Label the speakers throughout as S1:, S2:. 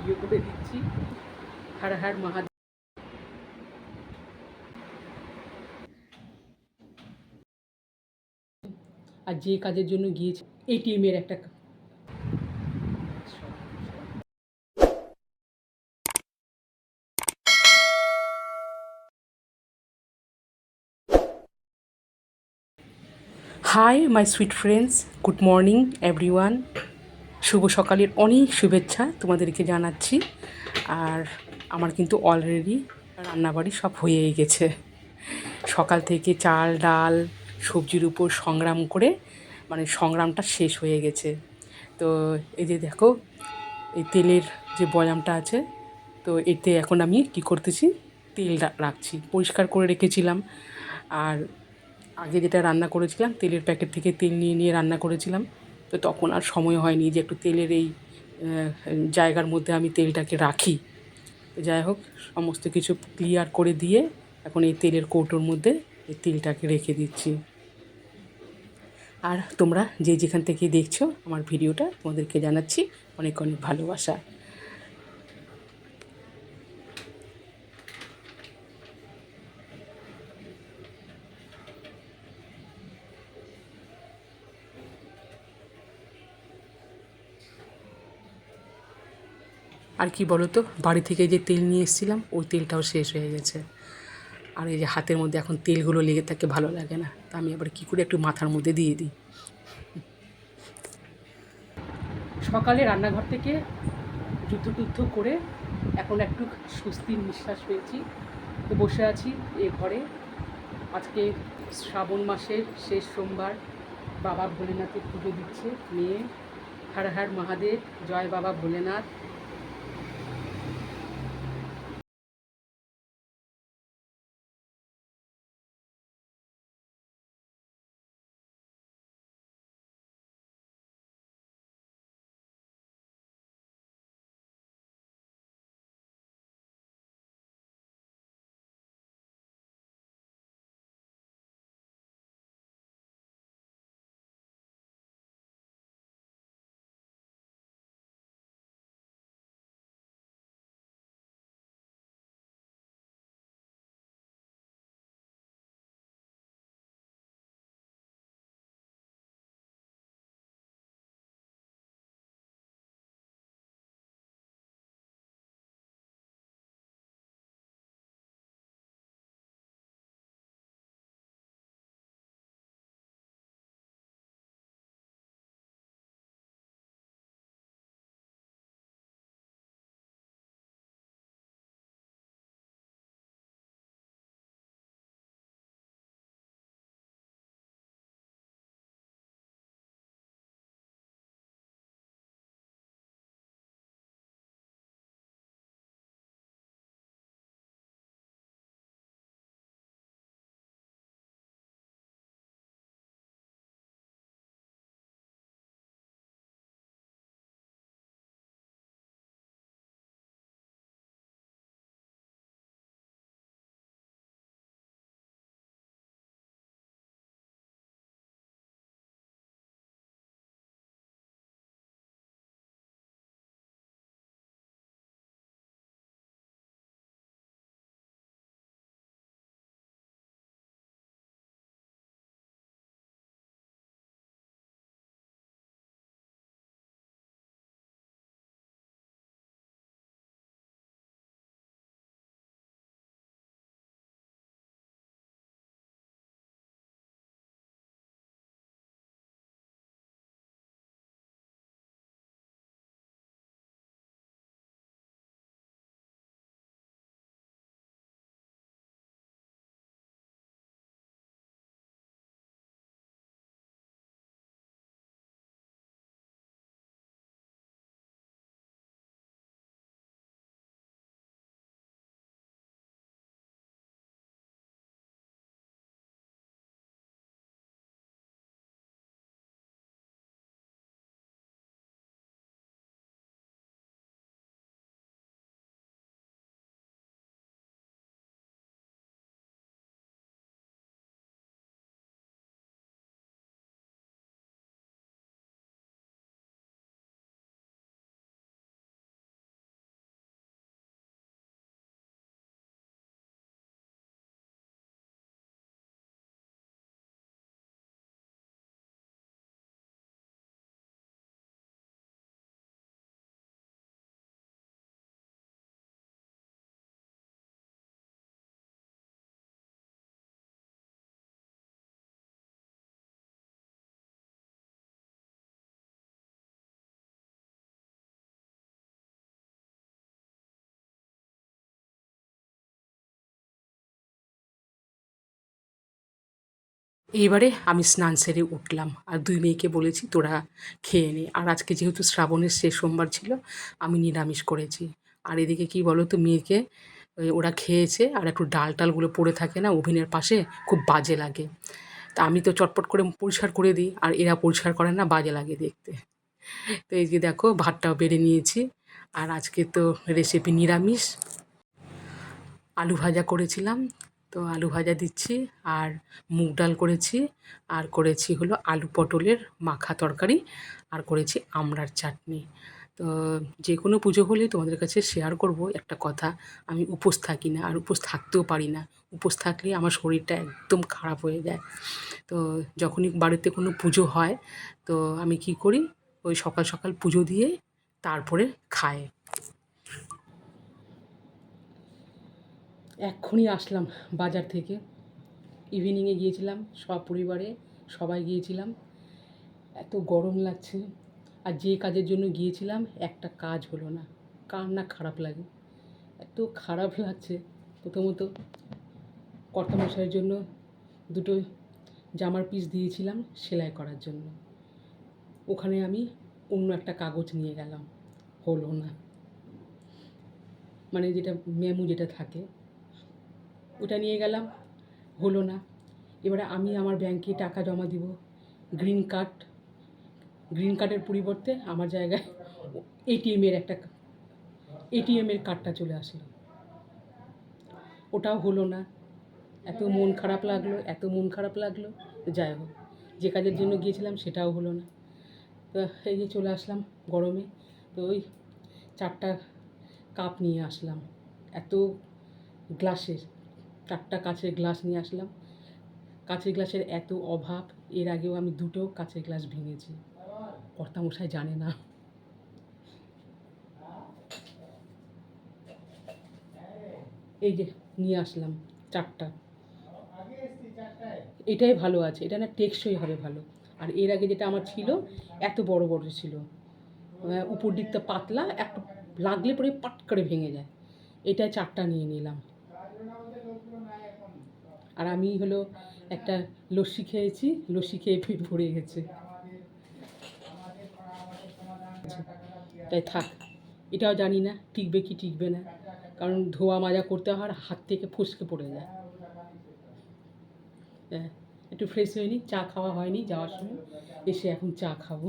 S1: Video করে দিচ্ছি। হর হর মহাদেব। আর যে কাজের জন্য গিয়েছি এটিএমের একটা hi my sweet friends, good morning everyone. শুভ সকালের অনেক শুভেচ্ছা তোমাদেরকে জানাচ্ছি। আর আমার কিন্তু অলরেডি রান্নাবাড়ি সব হয়েই গেছে। সকাল থেকে চাল ডাল সবজির উপর সংগ্রাম করে মানে সংগ্রামটা শেষ হয়ে গেছে। তো এই যে দেখো, এই তেলের যে বয়ামটা আছে, তো এতে এখন আমি কি করতেছি, তেল রাখছি। পরিষ্কার করে রেখেছিলাম। আর আগে যেটা রান্না করেছিলাম, তেলের প্যাকেট থেকে তেল নিয়ে নিয়ে রান্না করেছিলাম। তো তখন আর সময় হয়নি যে একটু তেলের এই জায়গার মধ্যে আমি তেলটাকে রাখি। তো যাই হোক, সমস্ত কিছু ক্লিয়ার করে দিয়ে এখন এই তেলের কৌটোর মধ্যে এই তেলটাকে রেখে দিচ্ছি। আর তোমরা যে যেখান থেকে দেখছো আমার ভিডিওটা, তোমাদেরকে জানাচ্ছি অনেক অনেক ভালোবাসা। আর কি বলো তো, বাড়ি থেকে যে তেল নিয়ে এসেছিলাম ওই তেলটাও শেষ হয়ে গেছে। আর এই যে হাতের মধ্যে এখন তেলগুলো লেগে থাকে, ভালো লাগে না। তা আমি আবার কী করে একটু মাথার মধ্যে দিয়ে দিই। সকালে রান্নাঘর থেকে যুদ্ধ করে এখন একটু স্বস্তির নিঃশ্বাস পেয়েছি। তো বসে আছি এ ঘরে। আজকে শ্রাবণ মাসের শেষ সোমবার, বাবা ভোলেনাথের পুজো দিচ্ছে মেয়ে। হর হর মহাদেব, জয় বাবা ভোলেনাথ। এইবারে আমি স্নান সেরে উঠলাম আর দুই মেয়েকে বলেছি তোরা খেয়ে নে। আর আজকে যেহেতু শ্রাবণের শেষ সোমবার ছিল আমি নিরামিষ করেছি। আর এদিকে কি বলো তো মেয়েকে ওরা খেয়েছে আর একটু ডাল টালগুলো পড়ে থাকে না ওভেনের পাশে, খুব বাজে লাগে। তা আমি তো চটপট করে পরিষ্কার করে দিই আর এরা পরিষ্কার করে না, বাজে লাগে দেখতে। তো এই যে দেখো ভাতটাও বেড়ে নিয়েছি। আর আজকে তো রেসিপি নিরামিষ, আলু ভাজা করেছিলাম, তো আলু ভাজা দিচ্ছি। আর মুগ ডাল করেছি, আর করেছি হলো আলু পটলের মাখা তরকারি, আর করেছি আমড়ার চাটনি। তো যে কোনো পুজো হলেই তোমাদের কাছে শেয়ার করব একটা কথা, আমি উপোস থাকি না আর উপোস থাকতেও পারি না। উপোস থাকলে আমার শরীরটা একদম খারাপ হয়ে যায়। তো যখনই বাড়িতে কোনো পুজো হয় তো আমি কি করি, ওই সকাল সকাল পুজো দিয়ে তারপরে খাই। এক্ষুনি আসলাম বাজার থেকে, ইভিনিংয়ে গিয়েছিলাম সপরিবারে, সবাই গিয়েছিলাম। এত গরম লাগছে আর যে কাজের জন্য গিয়েছিলাম একটা কাজ হলো না, কার না খারাপ লাগে, এত খারাপ লাগছে। প্রথমত কর্তামশাইয়ের জন্য দুটো জামার পিস দিয়েছিলাম সেলাই করার জন্য, ওখানে আমি অন্য একটা কাগজ নিয়ে গেলাম, হলো না। মানে যেটা মেমু যেটা থাকে ওটা নিয়ে গেলাম, হলো না। এবারে আমি আমার ব্যাংকে টাকা জমা দিব, গ্রিন কার্ড, গ্রিন কার্ডের পরিবর্তে আমার জায়গায় এটিএমের কার্ডটা চলে আসলো, ওটাও হলো না। এত মন খারাপ লাগলো, এত মন খারাপ লাগলো। যাই হোক, যে কাজের জন্য গিয়েছিলাম সেটাও হলো না। তো এই যে চলে আসলাম গরমে, তো ওই 4টা কাপ নিয়ে আসলাম, এত গ্লাসের 4টা কাচের গ্লাস নিয়ে আসলাম। কাচের গ্লাসের এত অভাব, এর আগেও আমি 2টো কাচের গ্লাস ভেঙেছি, কর্তামশাই জানে না। এই যে নিয়ে আসলাম 4টা, এটাই ভালো আছে, এটা না টেকসই হবে ভালো। আর এর আগে যেটা আমার ছিল এত বড় বড় ছিল, উপর দিকটা পাতলা, একটু লাগলে পরে পাট করে ভেঙে যায়। এটাই 4টা নিয়ে নিলাম। আর আমি হলো একটা লস্যি খেয়েছি, লস্যি খেয়ে পেট ভরে গেছে, তাই থাক। এটাও জানি না টিকবে কি টিকবে না, কারণ ধোয়া মাজা করতে হয়, হাত থেকে ফসকে পড়ে যায়। হ্যাঁ, একটু ফ্রেশ হয়ে নিই, চা খাওয়া হয়নি যাওয়ার সময়, এসে এখন চা খাবো।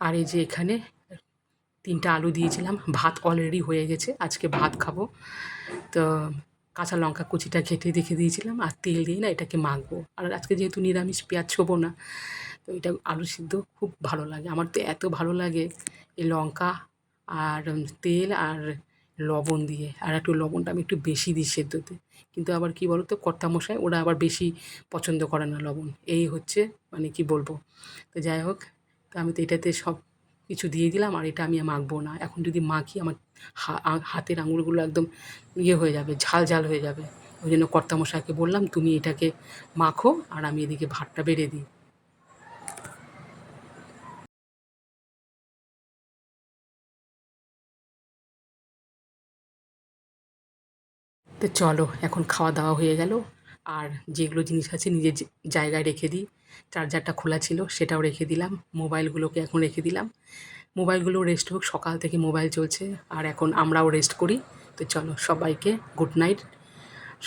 S1: আর এই যে এখানে 3টা আলু দিয়েছিলাম, ভাত অলরেডি হয়ে গেছে, আজকে ভাত খাবো। তো কাঁচা লঙ্কা কুচিটা ঘেঁটে রেখে দিয়েছিলাম আর তেল দিয়ে না এটাকে মাখবো। আর আজকে যেহেতু নিরামিষ পেঁয়াজ ছোবো না, তো এটা আলু সিদ্ধ খুব ভালো লাগে আমার, তো এত ভালো লাগে এই লঙ্কা আর তেল আর লবণ দিয়ে। আর একটু লবণটা আমি একটু বেশি দিই সেদ্ধতে, কিন্তু আবার কি বলো তো কর্তামশাই ওরা আবার বেশি পছন্দ করে না লবণ, এই হচ্ছে মানে কি বলবো। তো যাই হোক, তো আমি তো এটাতে সব কিছু দিয়ে দিলাম আর এটা আমি মাখবো না। এখন যদি মাখি আমার হাতের আঙুলগুলো একদম ইয়ে হয়ে যাবে, ঝাল ঝাল হয়ে যাবে। ওই জন্য কর্তামশাইকে বললাম তুমি এটাকে মাখো আর আমি এদিকে ভাতটা বেড়ে দিই। তো চলো এখন খাওয়া দাওয়া হয়ে গেল। আর যেগুলো জিনিস আছে নিজের জায়গায় রেখে দিই, চার্জারটা খোলা ছিল সেটাও রেখে দিলাম, মোবাইলগুলোকে এখন রেখে দিলাম। মোবাইলগুলো রেস্ট হোক, সকাল থেকে মোবাইল চলছে আর এখন আমরাও রেস্ট করি। তো চলো সবাইকে গুড নাইট,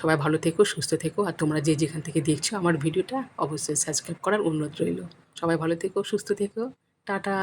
S1: সবাই ভালো থেকো, সুস্থ থেকো। আর তোমরা যে যেখান থেকে দেখছো আমার ভিডিওটা অবশ্যই সাবস্ক্রাইব করার অনুরোধ রইল। সবাই ভালো থেকো, সুস্থ থেকো, টাটা।